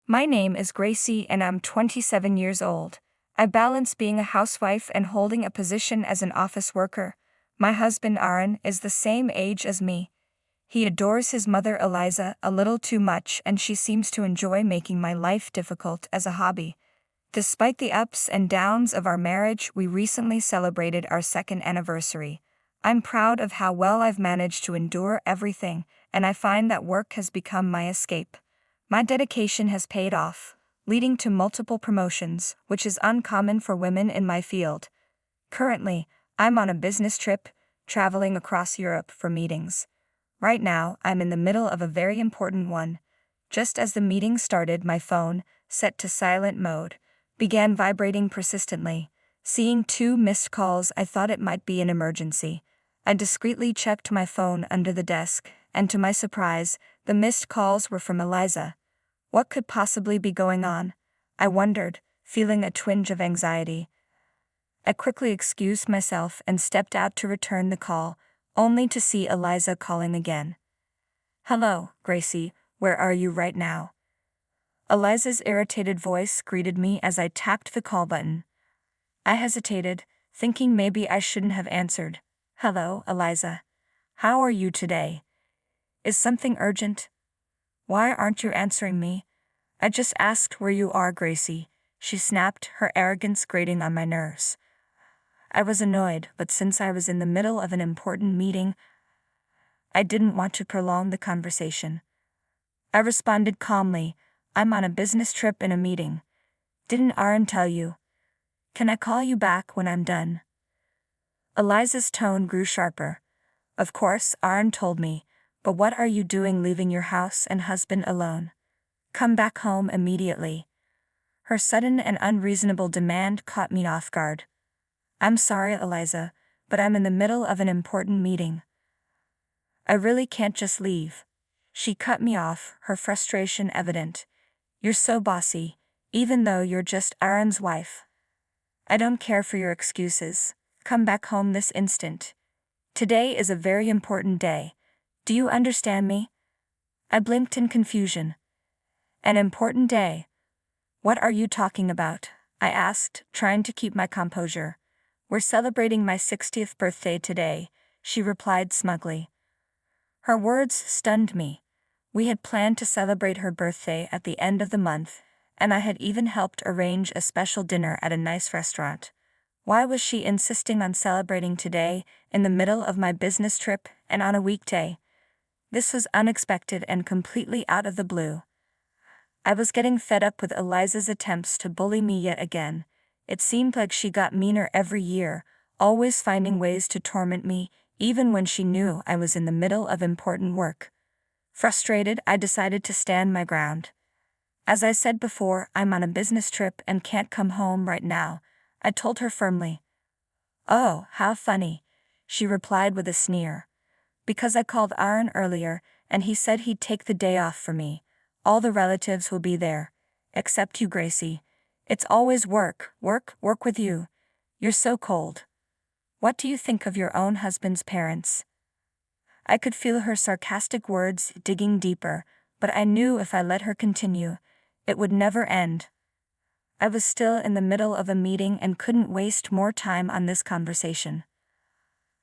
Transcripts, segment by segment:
My name is Gracie and I'm 27 years old. I balance being a housewife and holding a position as an office worker. My husband Aaron is the same age as me. He adores his mother Eliza a little too much and she seems to enjoy making my life difficult as a hobby. Despite the ups and downs of our marriage, we recently celebrated our second anniversary. I'm proud of how well I've managed to endure everything, and I find that work has become my escape. My dedication has paid off, leading to multiple promotions, which is uncommon for women in my field. Currently, I'm on a business trip, traveling across Europe for meetings. Right now, I'm in the middle of a very important one. Just as the meeting started, my phone, set to silent mode, began vibrating persistently. Seeing 2 missed calls, I thought it might be an emergency. I discreetly checked my phone under the desk, and to my surprise, the missed calls were from Eliza. What could possibly be going on? I wondered, feeling a twinge of anxiety. I quickly excused myself and stepped out to return the call, only to see Eliza calling again. "Hello, Gracie, where are you right now?" Eliza's irritated voice greeted me as I tapped the call button. I hesitated, thinking maybe I shouldn't have answered. "Hello, Eliza. How are you today? Is something urgent? Why aren't you answering me?" "I just asked where you are, Gracie," she snapped, her arrogance grating on my nerves. I was annoyed, but since I was in the middle of an important meeting, I didn't want to prolong the conversation. I responded calmly, "I'm on a business trip in a meeting. Didn't Aaron tell you? Can I call you back when I'm done?" Eliza's tone grew sharper. "Of course, Aaron told me, but what are you doing leaving your house and husband alone? Come back home immediately." Her sudden and unreasonable demand caught me off guard. "I'm sorry, Eliza, but I'm in the middle of an important meeting. I really can't just leave." She cut me off, her frustration evident. "You're so bossy, even though you're just Aaron's wife. I don't care for your excuses. Come back home this instant. Today is a very important day. Do you understand me?" I blinked in confusion. "An important day? What are you talking about?" I asked, trying to keep my composure. "We're celebrating my 60th birthday today," she replied smugly. Her words stunned me. We had planned to celebrate her birthday at the end of the month, and I had even helped arrange a special dinner at a nice restaurant. Why was she insisting on celebrating today, in the middle of my business trip, and on a weekday? This was unexpected and completely out of the blue. I was getting fed up with Eliza's attempts to bully me yet again. It seemed like she got meaner every year, always finding ways to torment me, even when she knew I was in the middle of important work. Frustrated, I decided to stand my ground. "As I said before, I'm on a business trip and can't come home right now," I told her firmly. "Oh, how funny," she replied with a sneer. "Because I called Aaron earlier, and he said he'd take the day off for me. All the relatives will be there. Except you, Gracie. It's always work, work, work with you. You're so cold. What do you think of your own husband's parents?" I could feel her sarcastic words digging deeper, but I knew if I let her continue, it would never end. I was still in the middle of a meeting and couldn't waste more time on this conversation.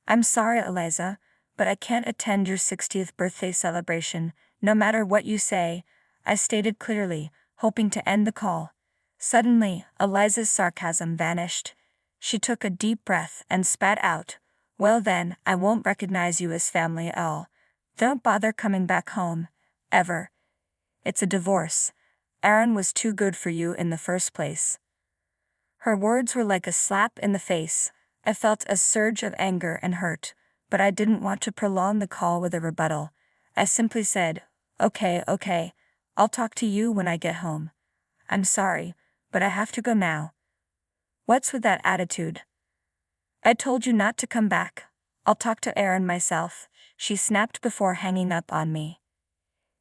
"I'm sorry, Eliza, but I can't attend your 60th birthday celebration, no matter what you say," I stated clearly, hoping to end the call. Suddenly, Eliza's sarcasm vanished. She took a deep breath and spat out, "Well then, I won't recognize you as family at all. Don't bother coming back home, ever. It's a divorce. Aaron was too good for you in the first place." Her words were like a slap in the face. I felt a surge of anger and hurt, but I didn't want to prolong the call with a rebuttal. I simply said, Okay, I'll talk to you when I get home. I'm sorry, but I have to go now." "What's with that attitude? I told you not to come back. I'll talk to Aaron myself," she snapped before hanging up on me.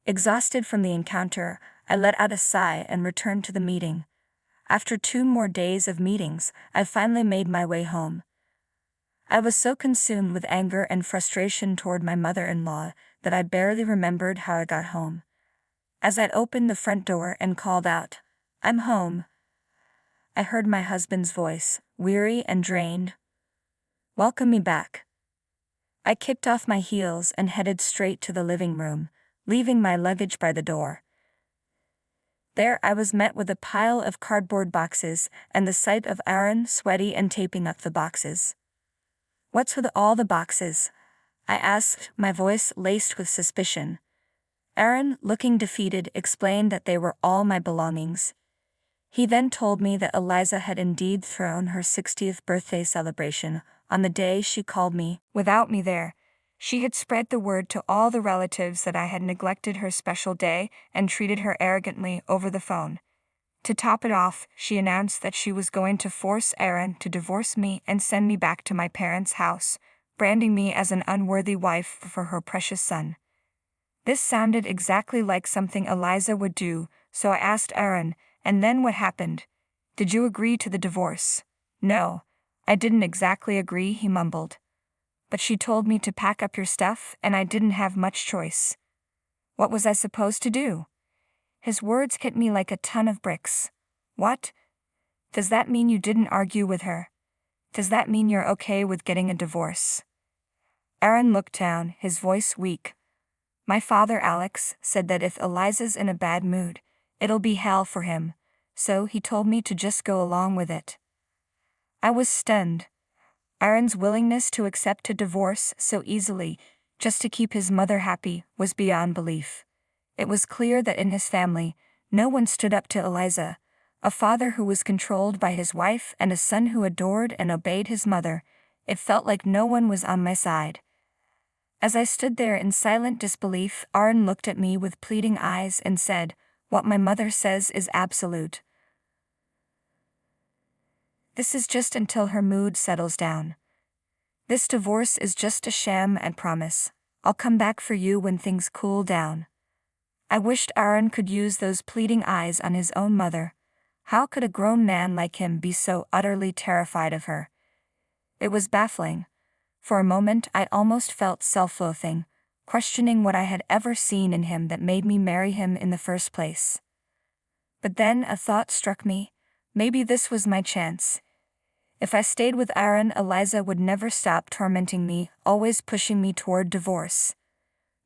Exhausted from the encounter, I let out a sigh and returned to the meeting. After 2 more days of meetings, I finally made my way home. I was so consumed with anger and frustration toward my mother-in-law that I barely remembered how I got home. As I'd opened the front door and called out, "I'm home," I heard my husband's voice, weary and drained. "Welcome me back." I kicked off my heels and headed straight to the living room, leaving my luggage by the door. There I was met with a pile of cardboard boxes and the sight of Aaron sweaty and taping up the boxes. "What's with all the boxes?" I asked, my voice laced with suspicion. Aaron, looking defeated, explained that they were all my belongings. He then told me that Eliza had indeed thrown her 60th birthday celebration on the day she called me, without me there. She had spread the word to all the relatives that I had neglected her special day and treated her arrogantly over the phone. To top it off, she announced that she was going to force Aaron to divorce me and send me back to my parents' house, branding me as an unworthy wife for her precious son. This sounded exactly like something Eliza would do, so I asked Aaron, "And then what happened? Did you agree to the divorce?" "No, I didn't exactly agree," he mumbled. "But she told me to pack up your stuff and I didn't have much choice." What was I supposed to do? His words hit me like a ton of bricks. What? Does that mean you didn't argue with her? Does that mean you're okay with getting a divorce? Aaron looked down, his voice weak. "My father, Alex, said that if Eliza's in a bad mood, it'll be hell for him, so he told me to just go along with it." I was stunned. Aaron's willingness to accept a divorce so easily, just to keep his mother happy, was beyond belief. It was clear that in his family, no one stood up to Eliza, a father who was controlled by his wife and a son who adored and obeyed his mother. It felt like no one was on my side. As I stood there in silent disbelief, Aaron looked at me with pleading eyes and said, "What my mother says is absolute. This is just until her mood settles down. This divorce is just a sham and promise. I'll come back for you when things cool down." I wished Aaron could use those pleading eyes on his own mother. How could a grown man like him be so utterly terrified of her? It was baffling. For a moment I almost felt self-loathing, questioning what I had ever seen in him that made me marry him in the first place. But then a thought struck me. Maybe this was my chance. If I stayed with Aaron, Eliza would never stop tormenting me, always pushing me toward divorce.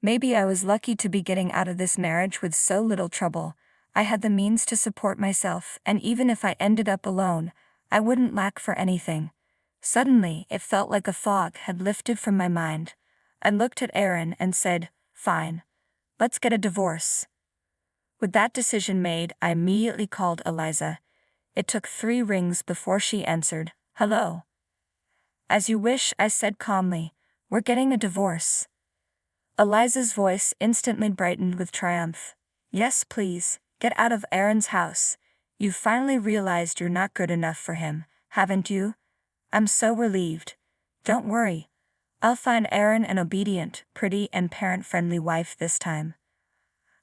Maybe I was lucky to be getting out of this marriage with so little trouble. I had the means to support myself, and even if I ended up alone, I wouldn't lack for anything. Suddenly, it felt like a fog had lifted from my mind. I looked at Aaron and said, "Fine. Let's get a divorce." With that decision made, I immediately called Eliza. It took 3 rings before she answered. "Hello." "As you wish," I said calmly. "We're getting a divorce." Eliza's voice instantly brightened with triumph. "Yes, please, get out of Aaron's house. You've finally realized you're not good enough for him, haven't you? I'm so relieved. Don't worry. I'll find Aaron an obedient, pretty, and parent-friendly wife this time."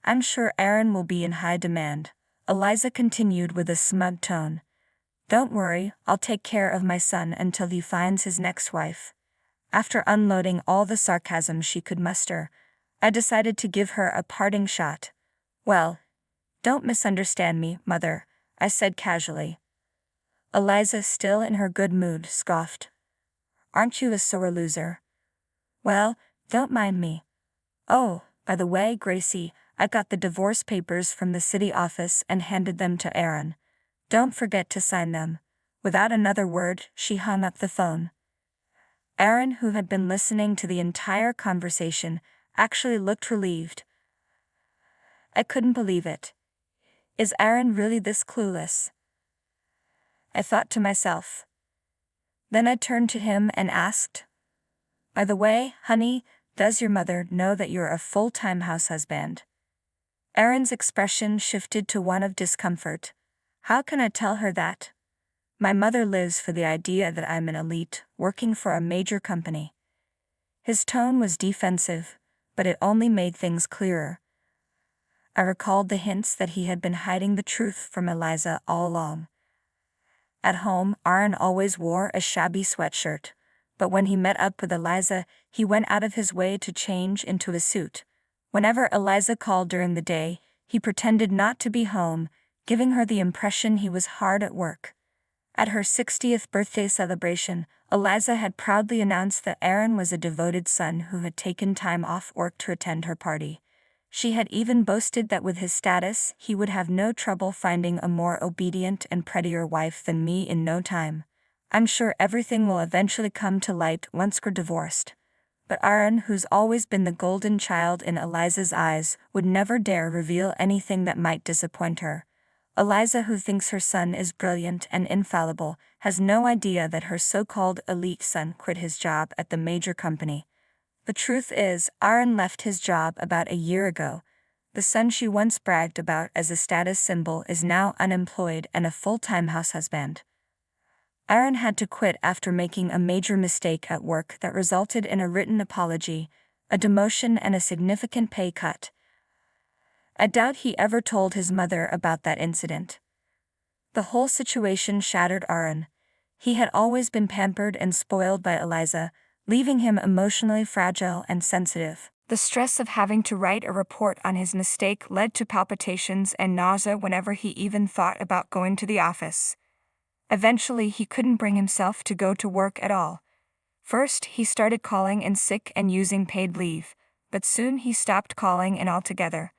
"I'm sure Aaron will be in high demand," Eliza continued with a smug tone. "Don't worry, I'll take care of my son until he finds his next wife." After unloading all the sarcasm she could muster, I decided to give her a parting shot. "Well, don't misunderstand me, Mother," I said casually. Eliza, still in her good mood, scoffed. "Aren't you a sore loser? Well, don't mind me. Oh, by the way, Gracie, I got the divorce papers from the city office and handed them to Aaron. Don't forget to sign them." Without another word, she hung up the phone. Aaron, who had been listening to the entire conversation, actually looked relieved. I couldn't believe it. Is Aaron really this clueless? I thought to myself. Then I turned to him and asked, "By the way, honey, does your mother know that you're a full-time house husband?" Aaron's expression shifted to one of discomfort. "How can I tell her that? My mother lives for the idea that I'm an elite, working for a major company." His tone was defensive, but it only made things clearer. I recalled the hints that he had been hiding the truth from Eliza all along. At home, Aaron always wore a shabby sweatshirt, but when he met up with Eliza, he went out of his way to change into a suit. Whenever Eliza called during the day, He pretended not to be home, giving her the impression he was hard at work. At her 60th birthday celebration, Eliza had proudly announced that Aaron was a devoted son who had taken time off work to attend her party. She had even boasted that with his status, he would have no trouble finding a more obedient and prettier wife than me in no time. I'm sure everything will eventually come to light once we're divorced. But Aaron, who's always been the golden child in Eliza's eyes, would never dare reveal anything that might disappoint her. Eliza, who thinks her son is brilliant and infallible, has no idea that her so-called elite son quit his job at the major company. The truth is, Aaron left his job about a year ago. The son she once bragged about as a status symbol is now unemployed and a full-time house husband. Aaron had to quit after making a major mistake at work that resulted in a written apology, a demotion and a significant pay cut. I doubt he ever told his mother about that incident. The whole situation shattered Aaron. He had always been pampered and spoiled by Eliza, leaving him emotionally fragile and sensitive. The stress of having to write a report on his mistake led to palpitations and nausea whenever he even thought about going to the office. Eventually, he couldn't bring himself to go to work at all. First, he started calling in sick and using paid leave, but soon he stopped calling in altogether.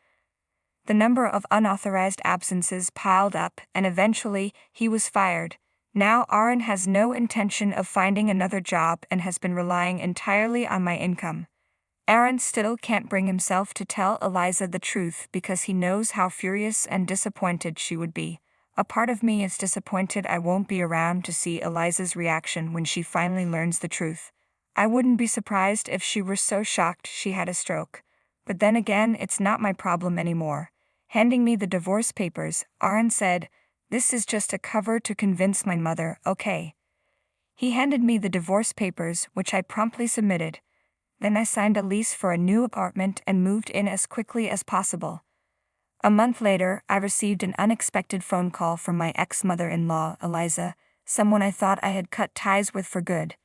The number of unauthorized absences piled up, and eventually, he was fired. Now Aaron has no intention of finding another job and has been relying entirely on my income. Aaron still can't bring himself to tell Eliza the truth because he knows how furious and disappointed she would be. A part of me is disappointed I won't be around to see Eliza's reaction when she finally learns the truth. I wouldn't be surprised if she were so shocked she had a stroke. But then again, it's not my problem anymore. Handing me the divorce papers, Aaron said, "This is just a cover to convince my mother, okay?" He handed me the divorce papers, which I promptly submitted. Then I signed a lease for a new apartment and moved in as quickly as possible. A month later, I received an unexpected phone call from my ex-mother-in-law, Eliza, someone I thought I had cut ties with for good.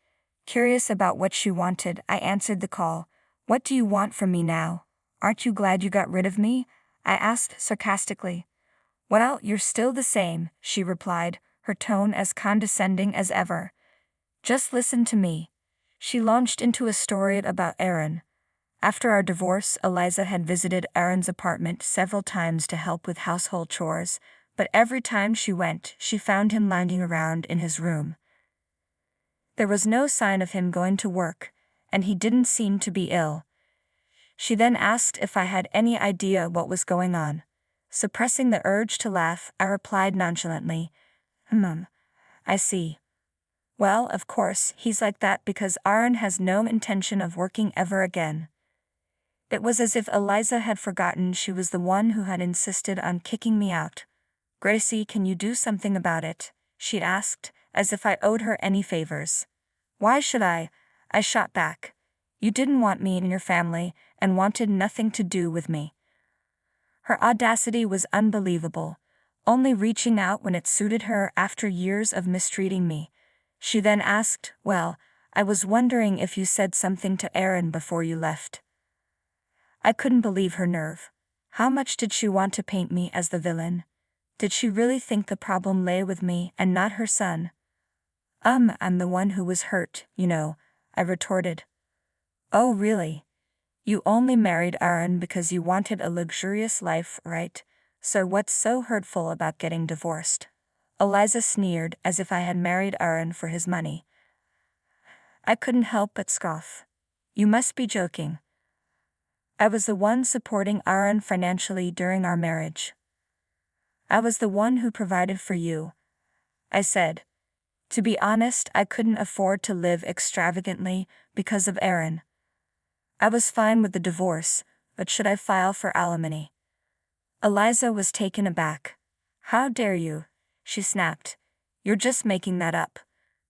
Curious about what she wanted, I answered the call. "What do you want from me now? Aren't you glad you got rid of me?" I asked sarcastically. "Well, you're still the same," she replied, her tone as condescending as ever. "Just listen to me." She launched into a story about Aaron. After our divorce, Eliza had visited Aaron's apartment several times to help with household chores, but every time she went, she found him lounging around in his room. There was no sign of him going to work, and he didn't seem to be ill. She then asked if I had any idea what was going on. Suppressing the urge to laugh, I replied nonchalantly, I see. Well, of course, he's like that because Aaron has no intention of working ever again." It was as if Eliza had forgotten she was the one who had insisted on kicking me out. "Gracie, can you do something about it?" she asked, as if I owed her any favors. "Why should I?" I shot back. "You didn't want me in your family, and wanted nothing to do with me." Her audacity was unbelievable, only reaching out when it suited her after years of mistreating me. She then asked, "Well, I was wondering if you said something to Aaron before you left." I couldn't believe her nerve. How much did she want to paint me as the villain? Did she really think the problem lay with me and not her son? I'm the one who was hurt, I retorted. "Oh, really? You only married Aaron because you wanted a luxurious life, right? So what's so hurtful about getting divorced?" Eliza sneered as if I had married Aaron for his money. I couldn't help but scoff. "You must be joking. I was the one supporting Aaron financially during our marriage. I was the one who provided for you," I said. To be honest, I couldn't afford to live extravagantly because of Aaron. I was fine with the divorce, but should I file for alimony? Eliza was taken aback. "How dare you?" she snapped. "You're just making that up.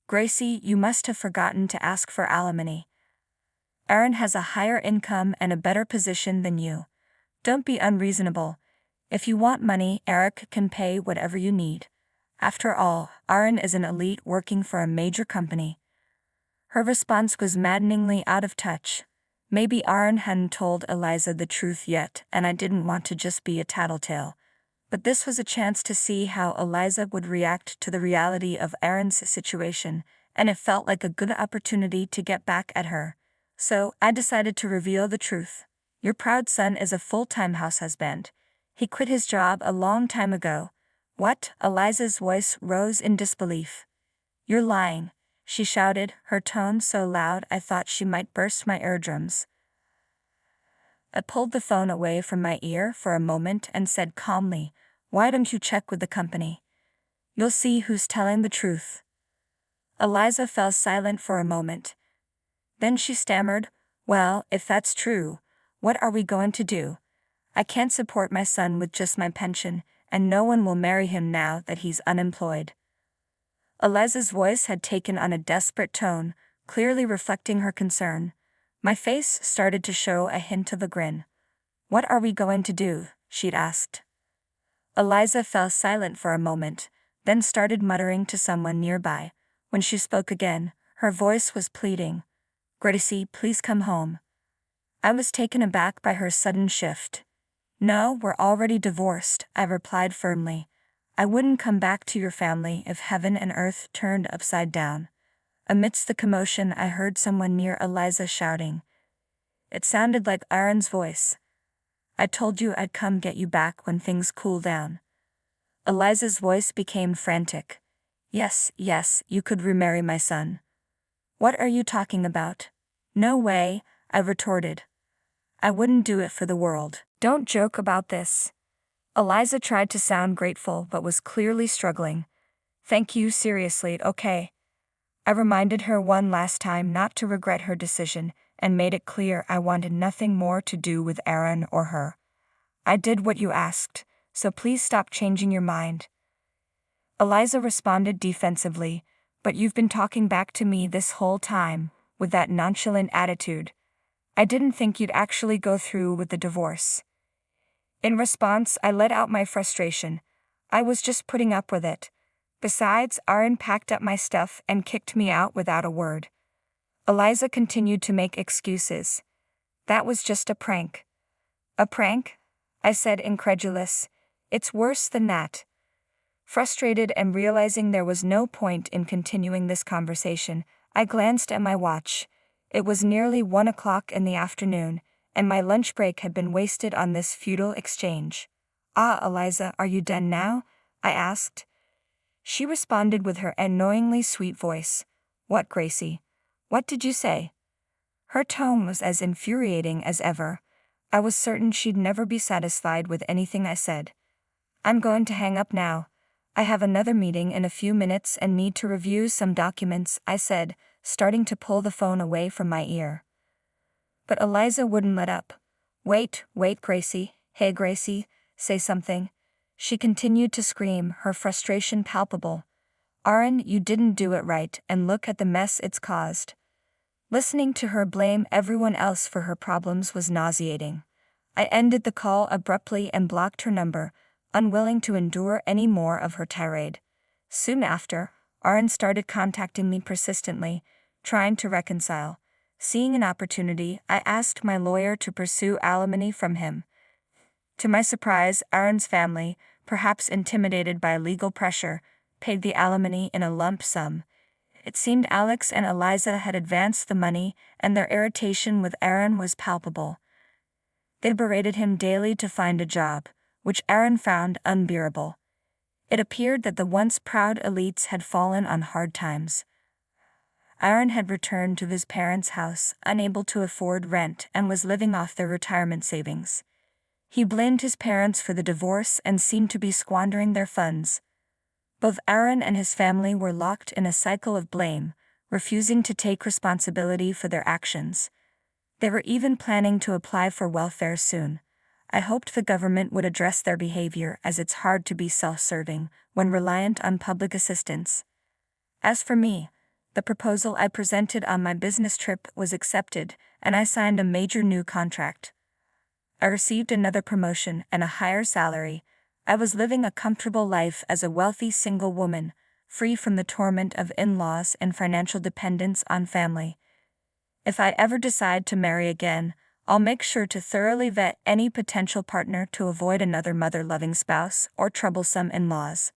Gracie, you must have forgotten to ask for alimony. Aaron has a higher income and a better position than you. Don't be unreasonable. If you want money, Eric can pay whatever you need. After all, Aaron is an elite working for a major company." Her response was maddeningly out of touch. Maybe Aaron hadn't told Eliza the truth yet, and I didn't want to just be a tattletale. But this was a chance to see how Eliza would react to the reality of Aaron's situation, and it felt like a good opportunity to get back at her. So, I decided to reveal the truth. Your proud son is a full-time house husband. He quit his job a long time ago. What? Eliza's voice rose in disbelief. You're lying, she shouted, her tone so loud I thought she might burst my eardrums. I pulled the phone away from my ear for a moment and said calmly, why don't you check with the company? You'll see who's telling the truth. Eliza fell silent for a moment. Then she stammered, well, if that's true, what are we going to do? I can't support my son with just my pension, and no one will marry him now that he's unemployed. Eliza's voice had taken on a desperate tone, clearly reflecting her concern. My face started to show a hint of a grin. What are we going to do? She'd asked. Eliza fell silent for a moment, then started muttering to someone nearby. When she spoke again, her voice was pleading. Gracie, please come home. I was taken aback by her sudden shift. No, we're already divorced, I replied firmly. I wouldn't come back to your family if heaven and earth turned upside down. Amidst the commotion, I heard someone near Eliza shouting. It sounded like Aaron's voice. I told you I'd come get you back when things cool down. Eliza's voice became frantic. Yes, you could remarry my son. What are you talking about? No way, I retorted. I wouldn't do it for the world. Don't joke about this. Eliza tried to sound grateful but was clearly struggling. Thank you, seriously, okay. I reminded her one last time not to regret her decision and made it clear I wanted nothing more to do with Aaron or her. I did what you asked, so please stop changing your mind. Eliza responded defensively, but you've been talking back to me this whole time, with that nonchalant attitude. I didn't think you'd actually go through with the divorce. In response, I let out my frustration. I was just putting up with it. Besides, Aaron packed up my stuff and kicked me out without a word. Eliza continued to make excuses. That was just a prank. A prank? I said, incredulous. It's worse than that. Frustrated and realizing there was no point in continuing this conversation, I glanced at my watch. It was nearly 1 o'clock in the afternoon, and my lunch break had been wasted on this futile exchange. Ah, Eliza, are you done now? I asked. She responded with her annoyingly sweet voice. What, Gracie? What did you say? Her tone was as infuriating as ever. I was certain she'd never be satisfied with anything I said. I'm going to hang up now. I have another meeting in a few minutes and need to review some documents, I said, starting to pull the phone away from my ear. But Eliza wouldn't let up. Wait, Gracie. Hey, Gracie, say something. She continued to scream, her frustration palpable. Aaron, you didn't do it right, and look at the mess it's caused. Listening to her blame everyone else for her problems was nauseating. I ended the call abruptly and blocked her number, unwilling to endure any more of her tirade. Soon after, Aaron started contacting me persistently, trying to reconcile. Seeing an opportunity, I asked my lawyer to pursue alimony from him. To my surprise, Aaron's family, perhaps intimidated by legal pressure, paid the alimony in a lump sum. It seemed Alex and Eliza had advanced the money, and their irritation with Aaron was palpable. They berated him daily to find a job, which Aaron found unbearable. It appeared that the once proud elites had fallen on hard times. Aaron had returned to his parents' house, unable to afford rent, and was living off their retirement savings. He blamed his parents for the divorce and seemed to be squandering their funds. Both Aaron and his family were locked in a cycle of blame, refusing to take responsibility for their actions. They were even planning to apply for welfare soon. I hoped the government would address their behavior, as it's hard to be self-serving when reliant on public assistance. As for me, the proposal I presented on my business trip was accepted, and I signed a major new contract. I received another promotion and a higher salary. I was living a comfortable life as a wealthy single woman, free from the torment of in-laws and financial dependence on family. If I ever decide to marry again, I'll make sure to thoroughly vet any potential partner to avoid another mother-loving spouse or troublesome in-laws.